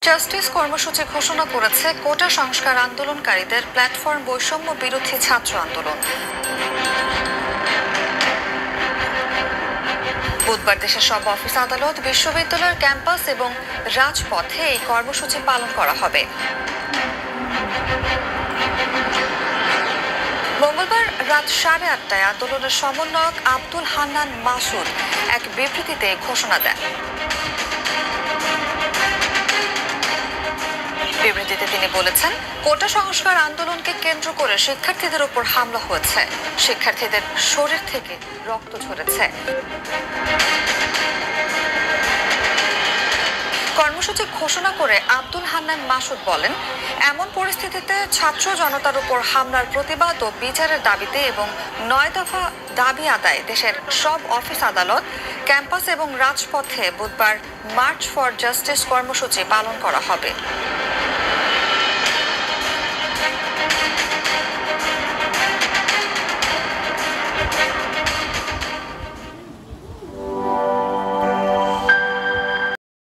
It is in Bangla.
জাস্টিস কর্মসূচি ঘোষণা করেছে কোটা সংস্কার আন্দোলনকারীদের প্ল্যাটফর্ম বৈষম্য বিরোধী ছাত্র আন্দোলন। বুধবার দেশের সব অফিস আদালত, বিশ্ববিদ্যালয়ের ক্যাম্পাস এবং রাজপথে এই কর্মসূচি পালন করা হবে। মঙ্গলবার রাত 8:30টায় আন্দোলনের সমন্বয়ক আব্দুল হান্নান মাসুদ এক বিবৃতিতে ঘোষণা দেন। বিবৃতিতে তিনি বলেছেন, কোটা সংস্কার আন্দোলনকে কেন্দ্র করে শিক্ষার্থীদের উপর হামলা হয়েছে, শিক্ষার্থীদের শরীর থেকে রক্ত ঝরেছে। কর্মসূচি ঘোষণা করে আব্দুল হান্নান মাসুদ বলেন, এমন পরিস্থিতিতে ছাত্র জনতার উপর হামলার প্রতিবাদ ও বিচারের দাবিতে এবং 9 দফা দাবি আদায় দেশের সব অফিস আদালত, ক্যাম্পাস এবং রাজপথে বুধবার মার্চ ফর জাস্টিস কর্মসূচি পালন করা হবে।